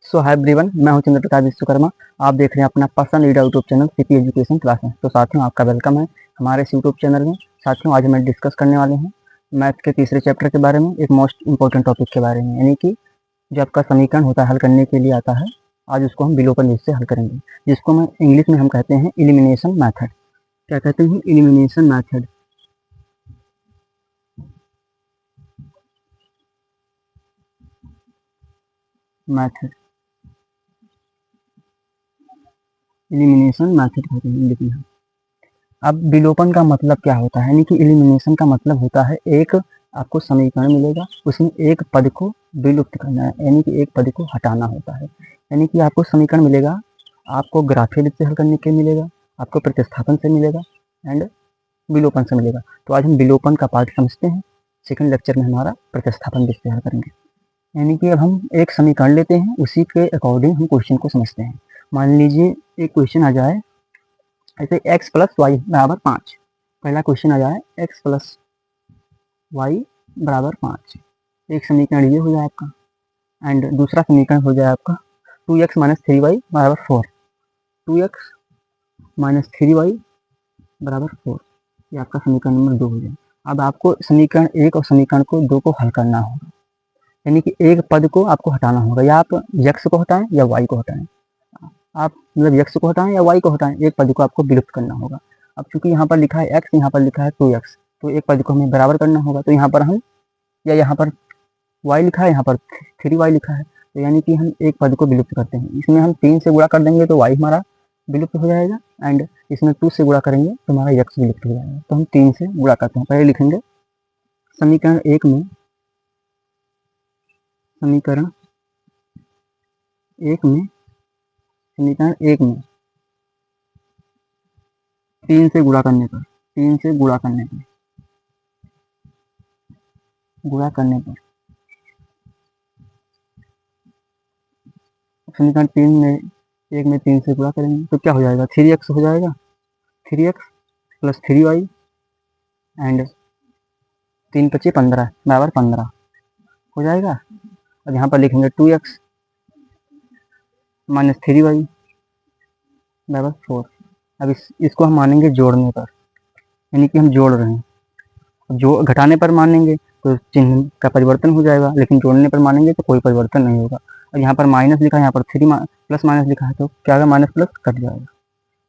सो hi everyone, मैं हूं चंद्र प्रकाश विश्वकर्मा। आप देख रहे हैं अपना पसंदीदा YouTube channel CP education classes. तो साथियों, आपका वेलकम है हमारे इस यूट्यूब चैनल में। साथियों, आज हम डिस्कस करने वाले हैं मैथ के तीसरे चैप्टर के बारे में, एक मोस्ट इंपॉर्टेंट टॉपिक के बारे में, यानी कि जो आपका समीकरण होता है हल करने के लिए आता है। आज उसको हम विलोपन विधि से हल करेंगे, जिसको मैं इंग्लिश में हम कहते हैं एलिमिनेशन मैथड। क्या कहते हैं? Elimination method. Method elimination method कहते हैं इंग्लिश में। अब विलोपन का मतलब क्या होता है, यानी कि एलिमिनेशन का मतलब होता है एक आपको समीकरण मिलेगा, उसमें एक पद को विलुप्त करना है, यानी कि एक पद को हटाना होता है। यानी कि आपको समीकरण मिलेगा, आपको ग्राफीय विधि से हल करने के मिलेगा, आपको प्रतिस्थापन से मिलेगा एंड विलोपन से मिलेगा। तो आज हम विलोपन का पार्ट समझते हैं। सेकंड लेक्चर में हमारा प्रतिस्थापन विधि से हल करेंगे। यानी कि अब हम एक समीकरण लेते हैं, उसी के अकॉर्डिंग हम क्वेश्चन को समझते हैं। मान लीजिए एक क्वेश्चन आ जाए ऐसे x प्लस वाई बराबर 5। पहला क्वेश्चन आ जाए x प्लस वाई बराबर 5। एक समीकरण ये हो जाए आपका, एंड दूसरा समीकरण हो जाए आपका 2x माइनस 3y बराबर 4। 2x माइनस 3y बराबर 4, ये आपका समीकरण नंबर 2 हो जाए। अब आपको समीकरण 1 और समीकरण को 2 को हल करना होगा, यानी कि एक पद को आपको हटाना होगा, या आप x को हटाएं या y को हटाएं। आप मतलब x को हटाएं या y को हटाएं, एक पद को आपको विलुप्त करना होगा। अब चूंकि यहाँ पर लिखा है x, यहाँ पर लिखा है 2x, तो एक पद को हमें बराबर करना होगा। तो यहाँ पर हम, या यहाँ पर y लिखा है, यहाँ पर 3y लिखा है, तो यानी कि हम एक पद को विलुप्त करते हैं। इसमें हम 3 से गुणा कर देंगे तो y हमारा विलुप्त हो जाएगा, एंड इसमें 2 से गुणा करेंगे तो हमारा x विलुप्त हो जाएगा। तो हम 3 से गुणा करते हैं। पहले लिखेंगे समीकरण 1 में, समीकरण 1 में, समीकरण 1 में 3 से गुणा करने पर, 3 से गुणा करने पर, गुणा करने पर समीकरण 3 में 1 में 3 से गुणा करेंगे तो क्या हो जाएगा? 3x हो जाएगा। 3x प्लस 3y एंड 3 पचे 15 बराबर 15 हो जाएगा। अब यहाँ पर लिखेंगे 2x माइनस 3y बराबर 4। अब इसको हम मानेंगे जोड़ने पर, यानी कि हम जोड़ रहे हैं। जो घटाने पर मानेंगे तो चिन्ह का परिवर्तन हो जाएगा, लेकिन जोड़ने पर मानेंगे तो कोई परिवर्तन नहीं होगा। और यहाँ पर माइनस लिखा है, यहाँ पर प्लस माइनस लिखा है, तो क्या होगा? माइनस प्लस कट जाएगा।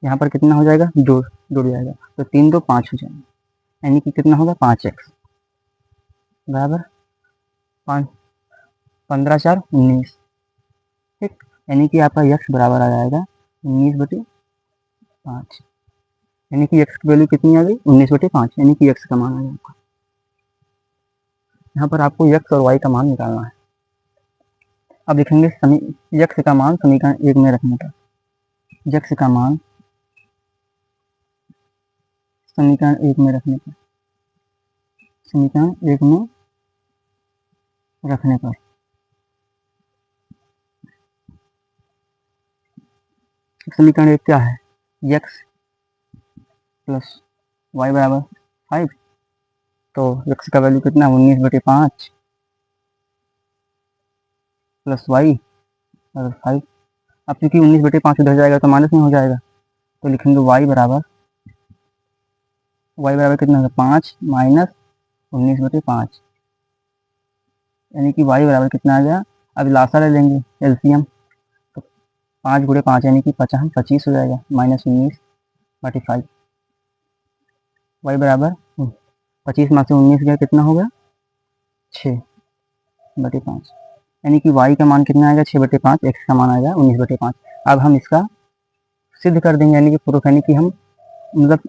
यहाँ पर कितना हो जाएगा? जुड़ जाएगा। तो 3 2 5 हो जाएगा, यानी कि कितना होगा? 5x बराबर 5, 15 4 19। ठीक, यानी कि आपका x बराबर आ जाएगा 19/5, यानी कि x की वैल्यू कितनी आ गई? 19/5, यानी कि x का मान आ जाएगा। यहाँ पर आपको x और y का मान निकालना है। अब लिखेंगे x का मान समीकरण 1 में रखने पर, x का मान समीकरण 1 में रखने पर, समीकरण 1 में रखने पर समीकरण 1 क्या है? x प्लस वाई बराबर 5। तो x का वैल्यू कितना? 19/5 प्लस वाई बराबर 5। अब चूंकि 19/5 उधर जाएगा तो माइनस में हो जाएगा, तो लिखेंगे y बराबर कितना होगा? 5 माइनस 19/5, यानी कि y बराबर कितना आ गया? अब लासा ले लेंगे एलसीएम, तो 5 गुणे 5 यानी कि 25 हो जाएगा, माइनस 19/5। y बराबर 25 में से 19 गया, कितना हो गया? 6/5, यानी कि y का मान कितना आएगा? 6/5, x का मान आएगा 19/5। अब हम इसका सिद्ध कर देंगे, यानी कि प्रूफ, यानी कि हम मतलब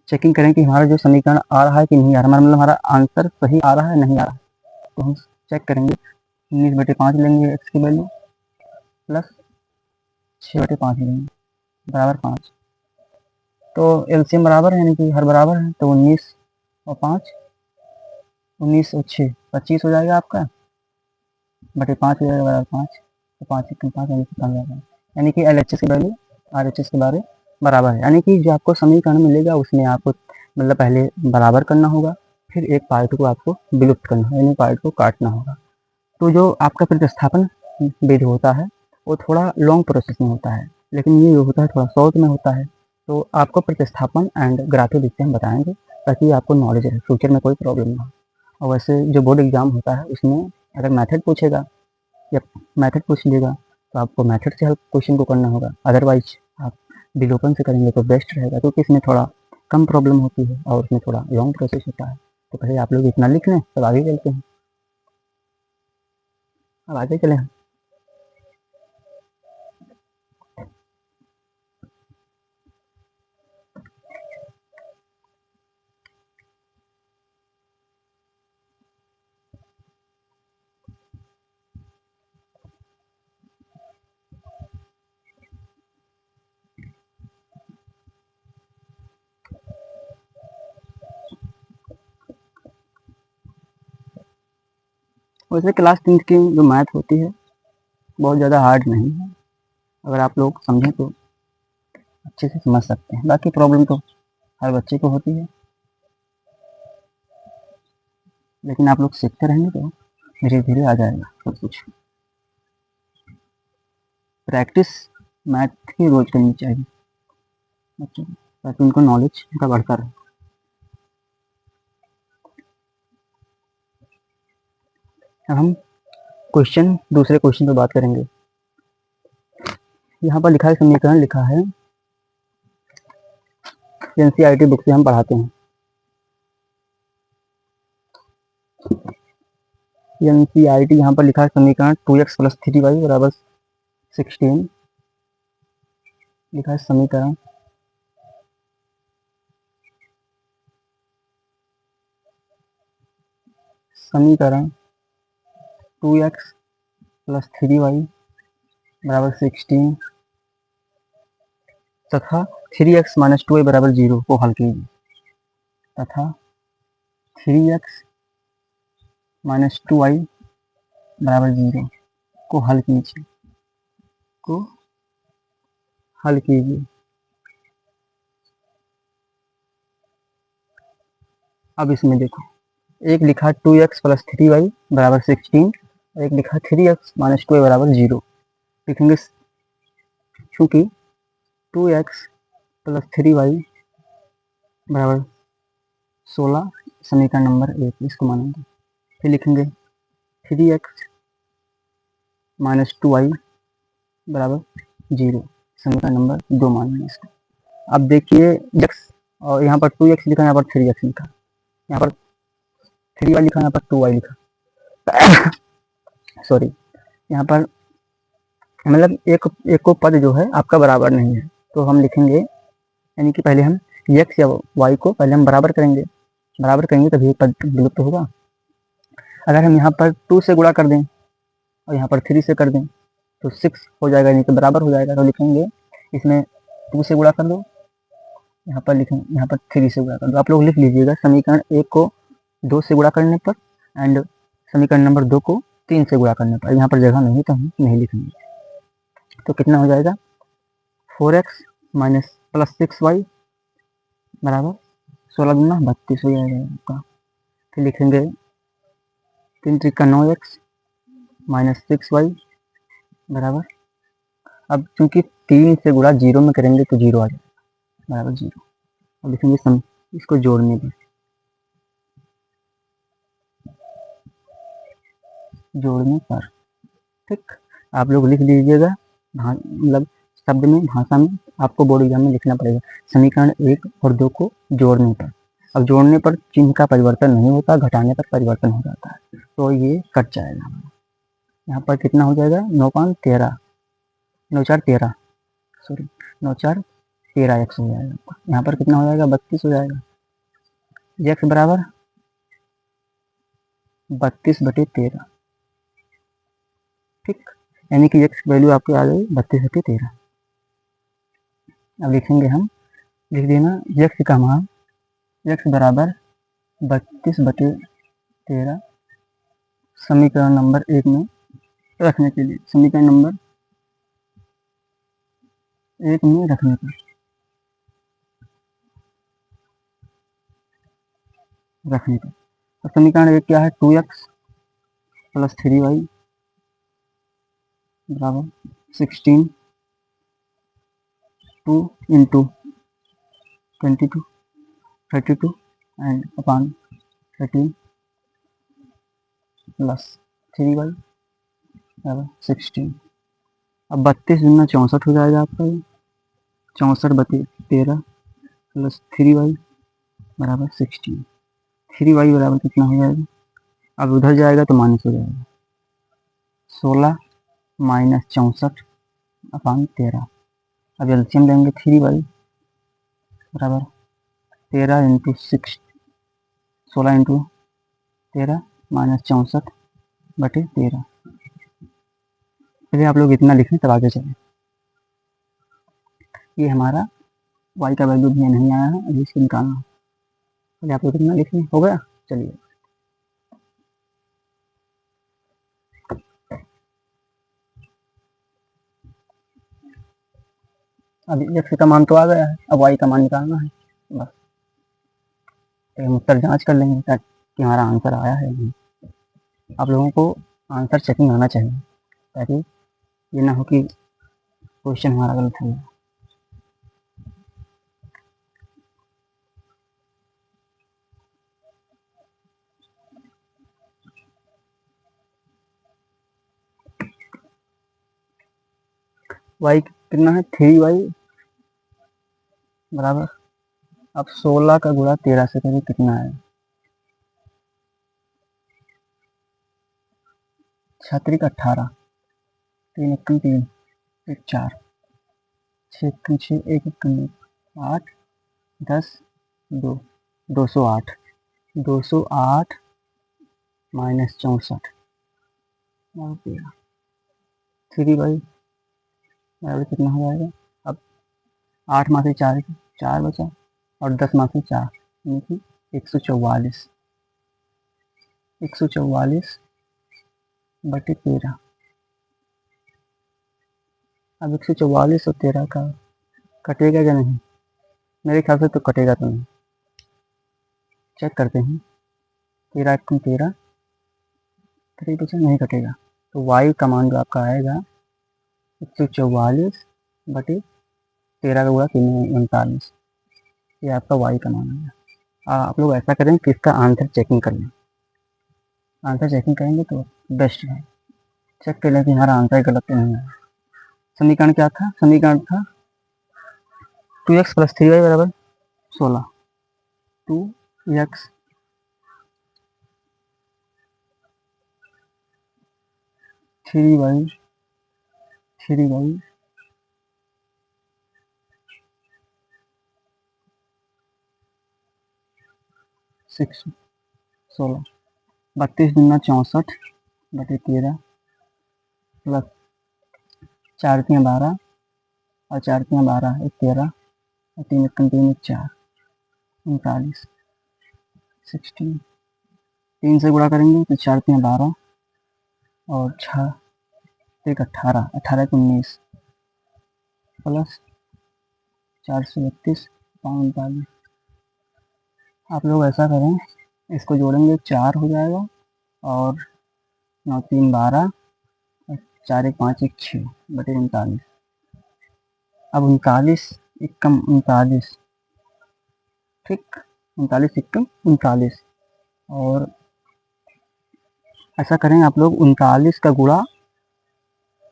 चेकिंग करें कि हमारा जो समीकरण आ रहा है कि नहीं आ रहा, मतलब हमारा आंसर सही आ रहा है नहीं आ रहा है। तो हम चेक करेंगे, 19/5 लेंगे x की वैल्यू, प्लस 6/5 लेंगे बराबर 5। तो एलसीएम बराबर है, यानी कि हर बराबर है, तो 19 और 5, 19 और 6 25 हो जाएगा आपका, बटे 5 हो जाएगा बराबर 5। तो 5 1 5 यानी कि LHS की वैल्यू RHS के बारे बराबर है। यानी कि जो आपको समीकरण मिलेगा उसमें आपको मतलब पहले बराबर करना होगा, फिर एक पार्ट को आपको विलुप्त करना होगा, यानी पार्ट को काटना होगा। तो जो आपका प्रतिस्थापन विधि होता है वो थोड़ा लॉन्ग प्रोसेस में होता है, लेकिन ये जो होता है थोड़ा शॉर्ट में होता है। तो आपको प्रतिस्थापन एंड ग्राफिक विधि हम बताएंगे ताकि आपको नॉलेज रहे, फ्यूचर में कोई प्रॉब्लम ना हो। और वैसे जो बोर्ड एग्जाम होता है उसमें अगर मेथड पूछेगा या मेथड पूछ लेगा तो आपको मेथड से हेल्प क्वेश्चन को करना होगा, अदरवाइज आप विलोपन से करेंगे तो बेस्ट रहेगा, क्योंकि इसमें थोड़ा कम प्रॉब्लम होती है और उसमें थोड़ा लॉन्ग प्रोसेस होता है। तो पहले आप लोग इतना लिख लें, तब आगे चलते हैं। अब आगे चले हम। वैसे क्लास 10 की जो मैथ होती है बहुत ज़्यादा हार्ड नहीं है, अगर आप लोग समझें तो अच्छे से समझ सकते हैं। बाकी प्रॉब्लम तो हर बच्चे को होती है, लेकिन आप लोग सीखते रहेंगे तो धीरे धीरे आ जाएगा सब कुछ। प्रैक्टिस मैथ की रोज करनी चाहिए बच्चों को, ताकि उनको नॉलेज उनका बढ़ता रहे। अब हम दूसरे क्वेश्चन पर बात करेंगे। यहाँ पर लिखा है समीकरण लिखा है, एनसीईआरटी बुक से हम पढ़ाते हैं। एनसीईआरटी यहाँ पर लिखा है समीकरण 2x + 3y = 16। लिखा है समीकरण समीकरण 2x + 3y = 16 तथा 3x - 2y = 0 को हल कीजिए। तथा 3x - 2y = 0 को हल कीजिए। अब इसमें देखो, एक लिखा 2x + 3y = 16 और एक लिखा 3x - 2y = 0। लिखेंगे चूंकि 2x + 3y = 16 समीकरण नंबर 1, इसको मानेंगे। फिर लिखेंगे 3x - 2y = 0 समीकरण नंबर 2 मानेंगे इसको। अब देखिए x, और यहाँ पर 2x लिखा, यहाँ पर 3x लिखा, यहाँ पर 3y लिखा, यहाँ पर 2y लिखा। सॉरी, यहाँ पर मतलब एक को पद जो है आपका बराबर नहीं है, तो हम लिखेंगे, यानी कि पहले हम x या y को पहले हम बराबर करेंगे तभी पद विलुप्त होगा। अगर हम यहाँ पर 2 से गुणा कर दें और यहाँ पर 3 से कर दें तो 6 हो जाएगा, यानी कि बराबर हो जाएगा। तो लिखेंगे इसमें 2 से गुणा कर दो, यहाँ पर लिखेंगे यहाँ पर 3 से गुणा कर दो। आप लोग लिख लीजिएगा समीकरण 1 को 2 से गुणा करने पर एंड समीकरण नंबर 2 को 3 से गुणा करने पर। यहाँ पर जगह नहीं तो हम नहीं लिखेंगे। तो कितना हो जाएगा, 4x - +6y = 16 दूना 32 हो जाएगा आपका। फिर लिखेंगे 3 × 3 = 9x - 6y बराबर, अब चूंकि 3 से गुणा 0 में करेंगे तो 0 आ जाएगा बराबर 0। अब लिखेंगे इसको जोड़ने पर, ठीक। आप लोग लिख लीजिएगा, मतलब शब्द में, भाषा में आपको बोर्ड एग्जाम में लिखना पड़ेगा समीकरण 1 और 2 को जोड़ने पर। अब जोड़ने पर चिन्ह का परिवर्तन नहीं होता, घटाने पर परिवर्तन हो जाता है, तो ये कट जाएगा। यहाँ पर कितना हो जाएगा, 9 × 5 = 13, 9 × 4 = 13, सॉरी 9 × 4 = 13 x हो जाएगा। यहाँ पर कितना हो जाएगा, 32 हो जाएगा। x बराबर 32/13, ठीक, यानी कि x वैल्यू आपकी आ गई 32/13। अब लिखेंगे हम, लिख देना x का मान, x बराबर 32/13 समीकरण नंबर 1 में रखने के लिए, समीकरण नंबर 1 में रखने पर तो समीकरण 1 क्या है, 2x + 3y = 16 2 into 22 32 and upon 13 plus 3y बराबर 16। अब 32 दूना 64 हो जाएगा आपका ये, 64 बटे 13 प्लस 3y बराबर 16। 3y बराबर कितना हो जाएगा, अब उधर जाएगा तो माइनस हो जाएगा, 16 माइनस 64 अपान 13। अब एलसीएम लेंगे 3y बराबर 13 इंटू 6, 16 इंटू 13 माइनस 64 बटे 13। पहले आप लोग इतना लिखें तब आगे चलें। ये हमारा y का वैल्यू भी नहीं आया है, अभी इसको निकालना है। पहले आप लोग इतना लिख लें, हो गया। चलिए अब x का मान तो आ गया है, अब y का मान निकालना है। बस तो हम उत्तर जांच कर लेंगे ताकि हमारा आंसर आया है नहीं। आप लोगों को आंसर चेकिंग आना चाहिए ताकि ये ना हो कि क्वेश्चन हमारा गलत है। y कितना है, 3y बराबर, अब 16 का गुणा 13 से करें कितना है, 6 18, 3 1 3 1 4, 6 6 1 1 8 10 2 208, 208 माइनस 64 3y बराबर कितना हो जाएगा। अब 8 में से 4 बचा और 10 में से 4 यानी कि 144 बटे 13। अब 144 और 13 का कटेगा या नहीं, मेरे ख्याल से तो कटेगा तो नहीं, चेक करते हैं। 13 कम 13 3 बचा, नहीं कटेगा, तो y का मान जो आपका आएगा 144 बटे 13 का गुणा 339, ये आपका y का मान आएगा। आप लोग ऐसा करें कि इसका आंसर चेकिंग कर लें, आंसर चेकिंग करेंगे तो बेस्ट है। चेक कर लें कि हमारा आंसर गलत तो नहीं है। समीकरण क्या था, समीकरण था 2x प्लस 3y बराबर 16, 2x 3y 6 16, 32 दूना 64 बटे 13 प्लस 4 3 12 और 4 3 12 एक 13 और 3 1 3 1 4 39 16, 3 से गुणा करेंगे तो 4 3 12 और 6 1 18, 18 19 प्लस 432 39। आप लोग ऐसा करें, इसको जोड़ेंगे 4 हो जाएगा और 9 3 12 और 4 1 5 1 6 बटे 39। अब 39 एक कम 39, ठीक, 39 एक कम 39। और ऐसा करें आप लोग 39 का गुणा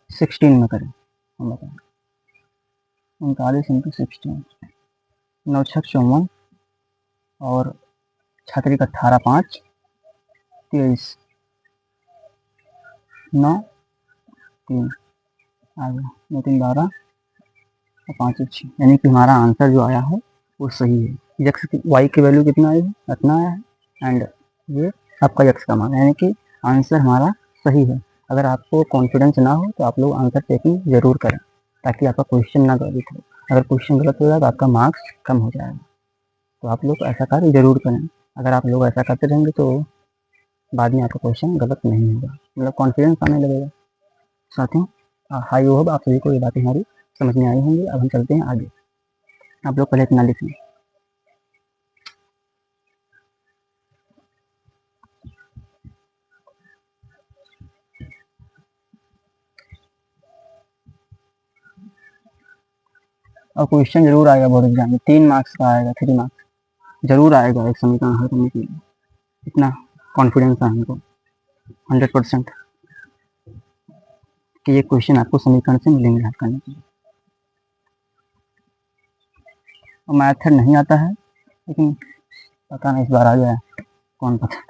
16 में करें, हम बताएं 39 इंटू 16, 9 6 54 और 6 18 5 23 9 3 आ गया, 9 3 12 और 5 1 6, यानी कि हमारा आंसर जो आया है वो सही है। x y की वैल्यू कितना आई है, इतना आया है एंड ये आपका x का मान है, यानी कि आंसर हमारा सही है। अगर आपको कॉन्फिडेंस ना हो तो आप लोग आंसर चेकिंग जरूर करें ताकि आपका क्वेश्चन ना गलत हो। अगर क्वेश्चन गलत हो जाए तो आपका मार्क्स कम हो जाएगा, तो आप लोग ऐसा कार्य जरूर करें। अगर आप लोग ऐसा करते रहेंगे तो बाद में आपका क्वेश्चन गलत नहीं होगा, मतलब कॉन्फिडेंस आने लगेगा। साथियों, हाई होप आप सभी को ये बातें हमारी समझ में आई होंगी। अब हम चलते हैं आगे, आप लोग पहले इतना लिख लें। और क्वेश्चन जरूर आएगा बोर्ड एग्जाम में, 3 मार्क्स का आएगा, 3 मार्क्स जरूर आएगा एक समीकरण हल करने के लिए, इतना कॉन्फिडेंस है हमको 100% कि ये क्वेश्चन आपको समीकरण से मिलेंगे हल करने के लिए। और मैथड नहीं आता है, लेकिन पता नहीं इस बार आ गया है, कौन पता।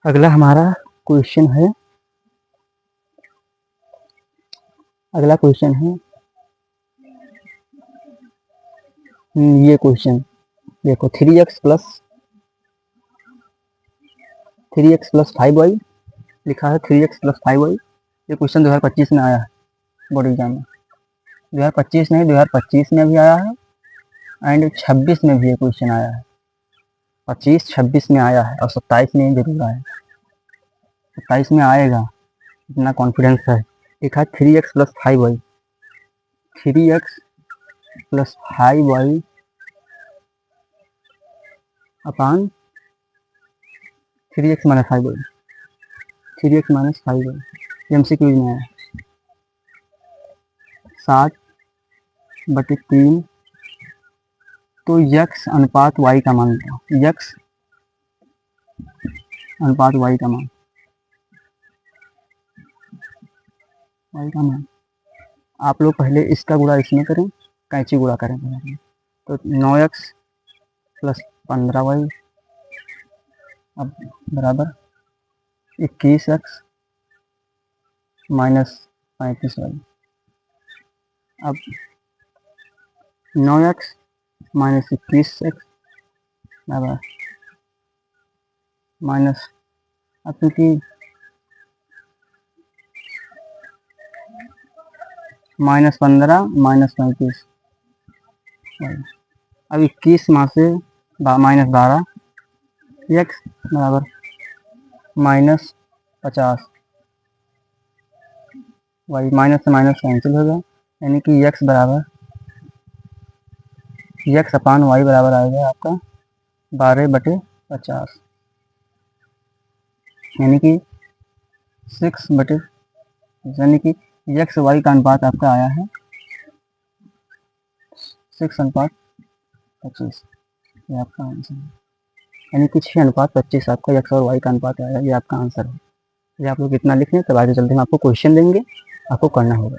अगला हमारा क्वेश्चन है, अगला क्वेश्चन है ये क्वेश्चन देखो, 3x प्लस 5y लिखा है, 3x प्लस 5y। ये क्वेश्चन 2025 में आया है बोर्ड एग्जाम में, 2025 नहीं 2025 में भी आया है एंड 26 में भी ये क्वेश्चन आया है, 25-26 में आया है और 27 में जरूर आया है, 27 में आएगा, इतना कॉन्फिडेंस है। लिखा 3x plus 5y, 3x plus 5y अपान 3x minus 5y, 3x minus 5y MCQ में आया 60/3। तो x अनुपात y का मान बताओ, x अनुपात y का मान, आप लोग पहले इसका गुणा इसमें करें, कैंची गुणा करें पहले। तो 9x प्लस 15y अब बराबर 21x माइनस 35y। अब 9x माइनस 21x बराबर माइनस, अब क्योंकि माइनस 15 माइनस 35, अब 21 में से माइनस 12 x बराबर माइनस 50 y, माइनस से माइनस कैंसिल हो गया, यानी कि x बराबर x अपान y बराबर आएगा आपका 12/50, यानी कि 6 यानी कि x y का अनुपात आपका आया है 6:25, ये आपका आंसर है, यानी कि 6:25 आपका x और y का अनुपात आया, ये आपका आंसर है। ये आप लोग इतना लिख लें, तब आगे चलते हम आपको क्वेश्चन देंगे, आपको करना होगा।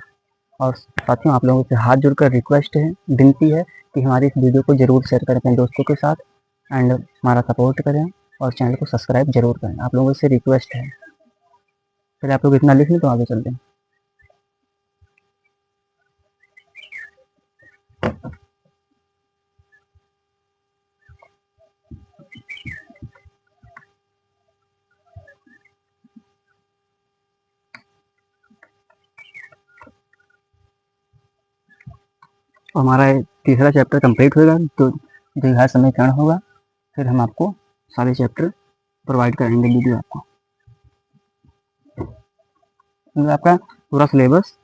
और साथियों, आप लोगों से हाथ जोड़कर रिक्वेस्ट है, विनती है कि हमारी इस वीडियो को जरूर शेयर करें अपने दोस्तों के साथ एंड हमारा सपोर्ट करें और चैनल को सब्सक्राइब जरूर करें, आप लोगों से रिक्वेस्ट है। चलिए आप लोग इतना लिख लें, तो आगे चलते हैं। और हमारा तीसरा चैप्टर कंप्लीट होगा तो द्विघात समीकरण होगा, फिर हम आपको सारे चैप्टर प्रोवाइड करेंगे वीडियो आपको। मतलब आपका पूरा सिलेबस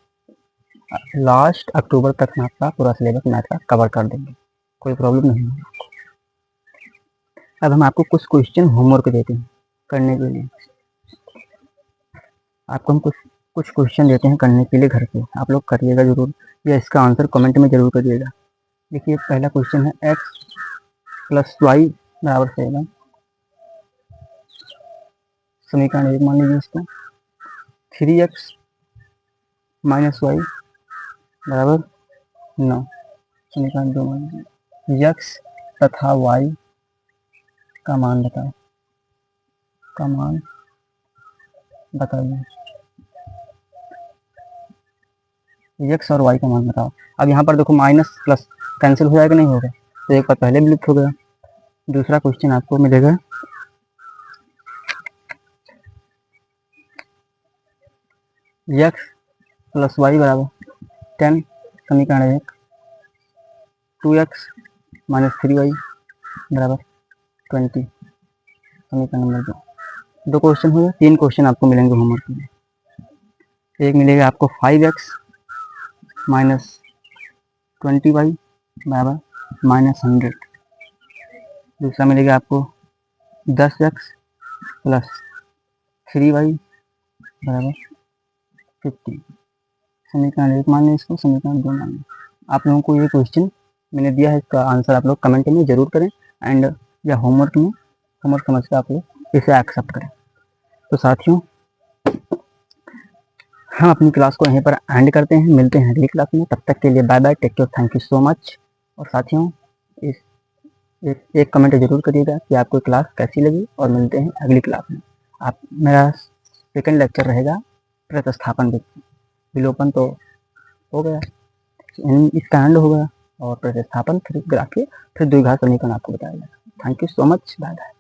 लास्ट अक्टूबर तक में आपका पूरा सिलेबस मैथ का कवर कर देंगे, कोई प्रॉब्लम नहीं होगा। अब हम आपको कुछ क्वेश्चन होमवर्क देते हैं करने के लिए, आपको हम कुछ क्वेश्चन देते हैं करने के लिए घर पे, आप लोग करिएगा जरूर, या इसका आंसर कमेंट में जरूर करिएगा। देखिए पहला क्वेश्चन है, x प्लस वाई बराबर से होगा, समीकरण 1 मान लीजिए इसको, 3x माइनस वाई बराबर 9, समीकरण 2 मान लीजिए, x तथा y का मान बताओ, का मान बताइए, x और y का मान बताओ। अब यहाँ पर देखो माइनस प्लस कैंसिल हो जाएगा, नहीं होगा, तो एक बार पहले विलुप्त हो गया। दूसरा क्वेश्चन आपको मिलेगा, x प्लस वाई बराबर 10, समीकरण 1, 2x माइनस 3y बराबर 20, समीकरण नंबर 2। दो क्वेश्चन हुए, 3 क्वेश्चन आपको मिलेंगे होमवर्क में। एक मिलेगा आपको 5x माइनस 20y बराबर -100। दूसरा मिलेगा आपको 10x प्लस 3y बराबर 50। समीकरण 1 मान लें इसको, समीकरण 2 मान लें। आप लोगों को ये क्वेश्चन मैंने दिया है, इसका आंसर आप लोग कमेंट में जरूर करें एंड या होमवर्क समझ कर आप लोग इसे एक्सेप्ट करें। तो साथियों, हम अपनी क्लास को यहीं पर एंड करते हैं, मिलते हैं अगली क्लास में। तब तक के लिए bye bye, take care, thank you so much. और साथियों, इस एक कमेंट जरूर करिएगा कि आपको क्लास कैसी लगी, और मिलते हैं अगली क्लास में। आप मेरा सेकंड लेक्चर रहेगा प्रतिस्थापन विलोपन तो हो गया, इसका एंड होगा, और प्रतिस्थापन फिर ग्राफीय, फिर द्विघात समीकरण आपको बताया जाएगा। Thank you so much, bye bye.